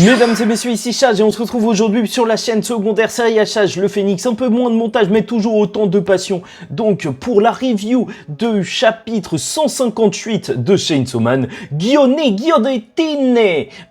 Mesdames et messieurs, ici Chage et on se retrouve aujourd'hui sur la chaîne secondaire série Chage le Phénix. Un peu moins de montage mais toujours autant de passion. Donc pour la review de chapitre 158 de Chainsaw Man, Guillotine.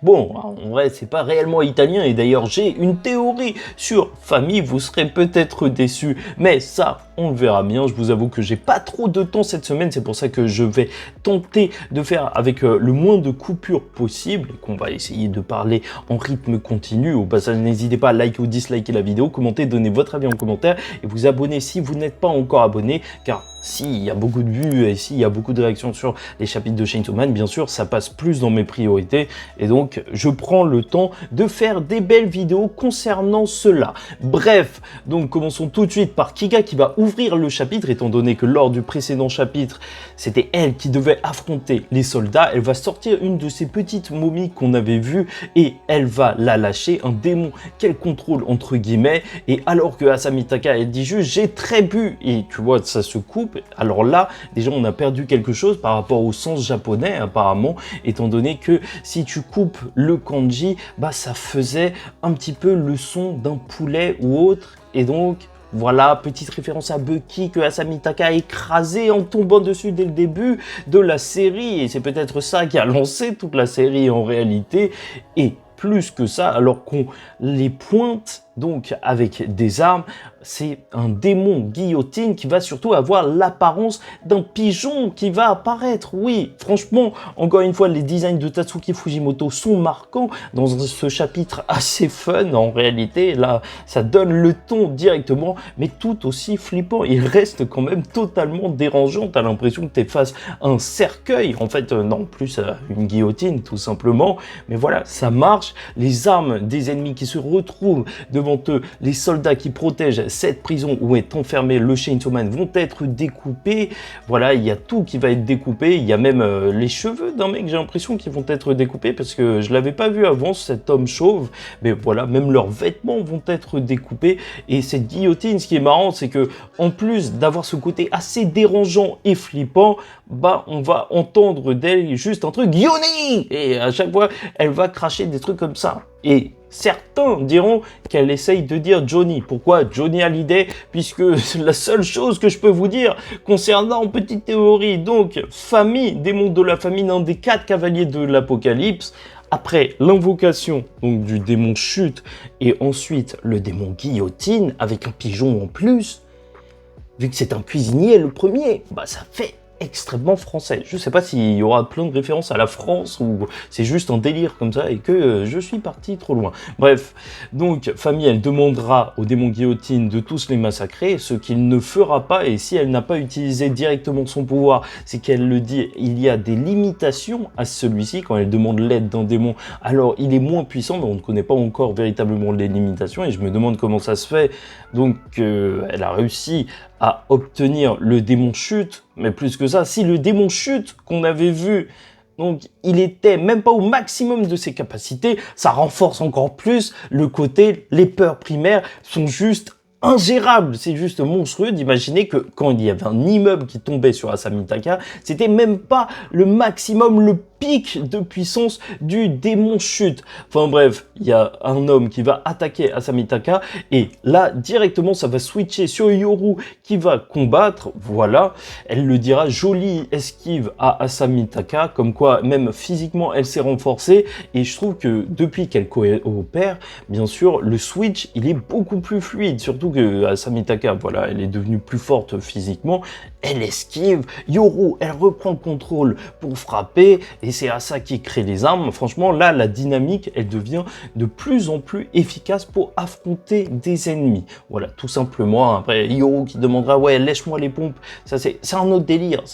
Bon, en vrai c'est pas réellement italien et d'ailleurs j'ai une théorie sur famille, vous serez peut-être déçus. Mais ça, on le verra bien. Je vous avoue que j'ai pas trop de temps cette semaine, c'est pour ça que je vais tenter de faire avec le moins de coupures possible et qu'on va essayer de parler en rythme continu. Au passage, n'hésitez pas à liker ou disliker la vidéo, commenter, donner votre avis en commentaire et vous abonner si vous n'êtes pas encore abonné, car s'il y a beaucoup de vues et s'il y a beaucoup de réactions sur les chapitres de Chainsaw Man, bien sûr, ça passe plus dans mes priorités et donc je prends le temps de faire des belles vidéos concernant cela. Bref, donc commençons tout de suite par Kika qui va ouvrir le chapitre, étant donné que lors du précédent chapitre, c'était elle qui devait affronter les soldats. Elle va sortir une de ces petites momies qu'on avait vues et elle va la lâcher, un démon qu'elle contrôle entre guillemets, et alors que Asamitaka elle dit juste j'ai très bu, et tu vois ça se coupe. Alors là déjà on a perdu quelque chose par rapport au sens japonais apparemment, étant donné que si tu coupes le kanji, bah ça faisait un petit peu le son d'un poulet ou autre, et donc voilà, petite référence à Bucky que Asamitaka a écrasé en tombant dessus dès le début de la série, et c'est peut-être ça qui a lancé toute la série en réalité. Et plus que ça, alors qu'on les pointe donc avec des armes, c'est un démon guillotine qui va surtout avoir l'apparence d'un pigeon qui va apparaître. Oui, franchement, encore une fois, les designs de Tatsuki Fujimoto sont marquants dans ce chapitre assez fun en réalité. Là, ça donne le ton directement, mais tout aussi flippant. Il reste quand même totalement dérangeant. T'as l'impression que t'es face à un cercueil. En fait, non, plus une guillotine tout simplement. Mais voilà, ça marche. Les armes des ennemis qui se retrouvent devant eux, les soldats qui protègent cette prison où est enfermé le Chainsaw Man vont être découpés. Voilà, il y a tout qui va être découpé. Il y a même les cheveux d'un mec, j'ai l'impression, qui vont être découpés parce que je l'avais pas vu avant, cet homme chauve. Mais voilà, même leurs vêtements vont être découpés. Et cette guillotine, ce qui est marrant, c'est que en plus d'avoir ce côté assez dérangeant et flippant, bah on va entendre d'elle juste un truc Yoni, et à chaque fois elle va cracher des trucs comme ça. Et certains diront qu'elle essaye de dire Johnny. Pourquoi Johnny Hallyday? Puisque c'est la seule chose que je peux vous dire concernant petite théorie. Donc, famille, démon de la famille, l'un des 4 cavaliers de l'Apocalypse. Après l'invocation donc du démon chute et ensuite le démon guillotine avec un pigeon en plus, vu que c'est un cuisinier le premier, bah ça fait extrêmement français. Je sais pas s'il y aura plein de références à la France ou c'est juste un délire comme ça et que je suis parti trop loin. Bref, donc famille, elle demandera au démon guillotine de tous les massacrer, ce qu'il ne fera pas, et si elle n'a pas utilisé directement son pouvoir, c'est qu'elle le dit, il y a des limitations à celui-ci. Quand elle demande l'aide d'un démon, alors il est moins puissant, mais on ne connaît pas encore véritablement les limitations et je me demande comment ça se fait. Donc elle a réussi à obtenir le démon chute, mais plus que ça, si le démon chute qu'on avait vu, donc il était même pas au maximum de ses capacités, ça renforce encore plus le côté, les peurs primaires sont juste ingérable, c'est juste monstrueux d'imaginer que quand il y avait un immeuble qui tombait sur Asamitaka, c'était même pas le maximum, le pic de puissance du démon chute. Enfin bref, il y a un homme qui va attaquer Asamitaka et là directement ça va switcher sur Yoru qui va combattre. Voilà, elle le dira, jolie esquive à Asamitaka, comme quoi même physiquement elle s'est renforcée, et je trouve que depuis qu'elle coopère, bien sûr le switch il est beaucoup plus fluide, surtout que Asamitaka, voilà, elle est devenue plus forte physiquement, elle esquive, Yoru elle reprend le contrôle pour frapper, et c'est à ça qui crée les armes. Franchement là la dynamique elle devient de plus en plus efficace pour affronter des ennemis. Voilà, tout simplement. Après Yoru qui demandera ouais lèche-moi les pompes, ça c'est un autre délire,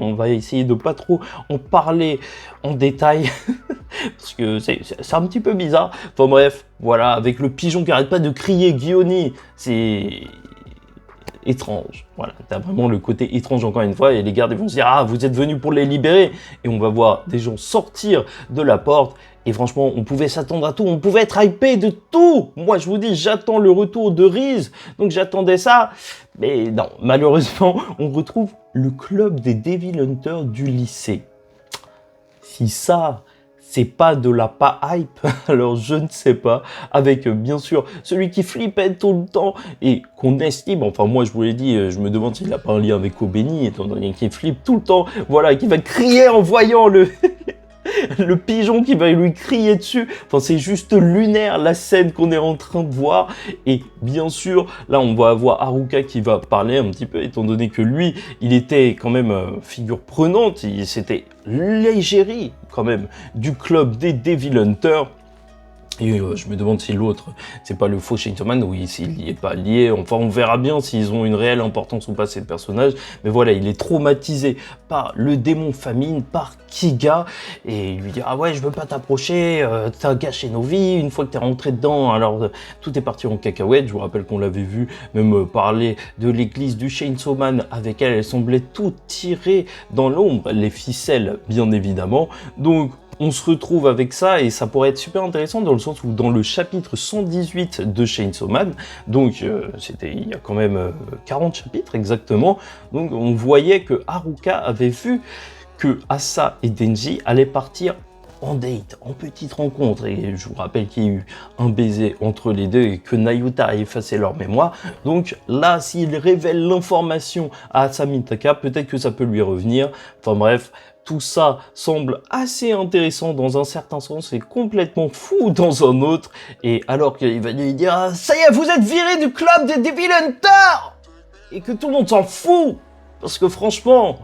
on va essayer de pas trop en parler en détail parce que c'est un petit peu bizarre. Enfin bref, voilà, avec le pigeon qui arrête pas de crier Guilloni, c'est étrange. Voilà, t'as vraiment le côté étrange encore une fois, et les gardes ils vont se dire ah vous êtes venus pour les libérer, et on va voir des gens sortir de la porte. Et franchement, on pouvait s'attendre à tout, on pouvait être hypé de tout. Moi, je vous dis, j'attends le retour de Riz, donc j'attendais ça. Mais non, malheureusement, on retrouve le club des Devil Hunters du lycée. Si ça, c'est pas de la pas hype, alors je ne sais pas, avec bien sûr celui qui flippait tout le temps et qu'on estime, enfin moi je vous l'ai dit, je me demande s'il n'a pas un lien avec Kobeni, étant donné qu'il flippe tout le temps, voilà, qui va crier en voyant le... le pigeon qui va lui crier dessus. Enfin, c'est juste lunaire la scène qu'on est en train de voir. Et bien sûr, là, on va avoir Haruka qui va parler un petit peu, étant donné que lui, il était quand même figure prenante. C'était l'égérie quand même du club des Devil Hunters. Et je me demande si l'autre, c'est pas le faux Chainsaw Man, ou s'il n'y est pas lié. Enfin, on verra bien s'ils ont une réelle importance ou pas, ces personnages. Mais voilà, il est traumatisé par le démon famine, par Kiga. Et il lui dit, ah ouais, je veux pas t'approcher, t'as gâché nos vies. Une fois que t'es rentré dedans, alors tout est parti en cacahuète. Je vous rappelle qu'on l'avait vu même parler de l'église du Chainsaw Man. Avec elle, elle semblait tout tirer dans l'ombre. Les ficelles, bien évidemment. Donc, on se retrouve avec ça et ça pourrait être super intéressant dans le sens où dans le chapitre 118 de Chainsaw Man, donc c'était il y a quand même 40 chapitres exactement, donc on voyait que Haruka avait vu que Asa et Denji allaient partir en date, en petite rencontre, et je vous rappelle qu'il y a eu un baiser entre les deux et que Nayuta a effacé leur mémoire. Donc là, s'il révèle l'information à Asa Mitaka, peut-être que ça peut lui revenir. Enfin bref, tout ça semble assez intéressant dans un certain sens et complètement fou dans un autre. Et alors qu'il va lui dire ah, « Ça y est, vous êtes viré du club des Devil Hunters !» Et que tout le monde s'en fout. Parce que franchement,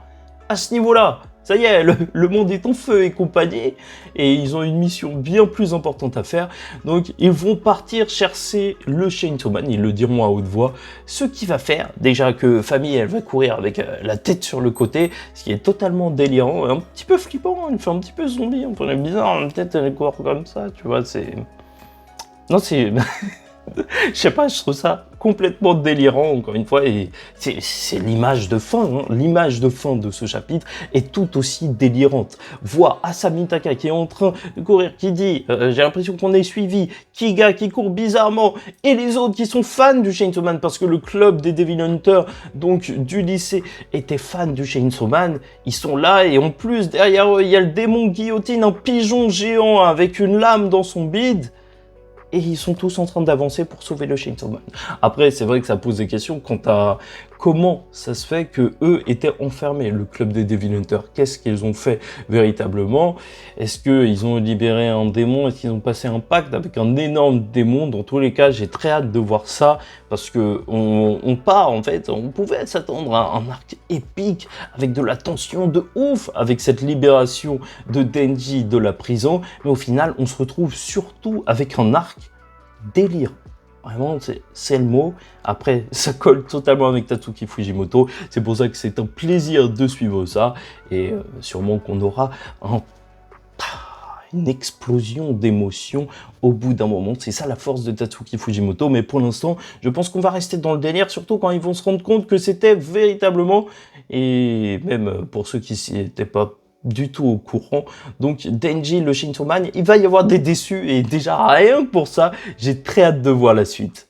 à ce niveau-là, ça y est, le monde est en feu et compagnie, et ils ont une mission bien plus importante à faire. Donc, ils vont partir chercher le Chainsaw Man, ils le diront à haute voix. Ce qui va faire, déjà que Famille, elle va courir avec la tête sur le côté, ce qui est totalement délirant, un petit peu flippant, elle fait un petit peu zombie, enfin, elle est bizarre, peut-être elle court comme ça, tu vois, c'est... Non, c'est... Je sais pas, je trouve ça complètement délirant, encore une fois, et c'est l'image de fin, hein. L'image de fin de ce chapitre est tout aussi délirante. Voir Asa Mitaka qui est en train de courir, qui dit j'ai l'impression qu'on est suivi, Kiga qui court bizarrement, et les autres qui sont fans du Chainsaw Man, parce que le club des Devil Hunters, donc du lycée, était fan du Chainsaw Man, ils sont là, et en plus, derrière eux, il y a le démon guillotine, un pigeon géant avec une lame dans son bide, et ils sont tous en train d'avancer pour sauver le Chainsaw Man. Après, c'est vrai que ça pose des questions quant à comment ça se fait que eux étaient enfermés, le club des Devil Hunters. Qu'est-ce qu'ils ont fait véritablement? Est-ce qu'ils ont libéré un démon? Est-ce qu'ils ont passé un pacte avec un énorme démon? Dans tous les cas, j'ai très hâte de voir ça parce que on part, en fait, on pouvait s'attendre à un arc épique avec de la tension de ouf, avec cette libération de Denji de la prison. Mais au final, on se retrouve surtout avec un arc délire. Vraiment, c'est le mot. Après, ça colle totalement avec Tatsuki Fujimoto. C'est pour ça que c'est un plaisir de suivre ça. Et sûrement qu'on aura une explosion d'émotions au bout d'un moment. C'est ça la force de Tatsuki Fujimoto. Mais pour l'instant, je pense qu'on va rester dans le délire, surtout quand ils vont se rendre compte que c'était véritablement, et même pour ceux qui s'y étaient pas du tout au courant. Donc Denji, le Chainsaw Man, il va y avoir des déçus et déjà rien que pour ça, j'ai très hâte de voir la suite.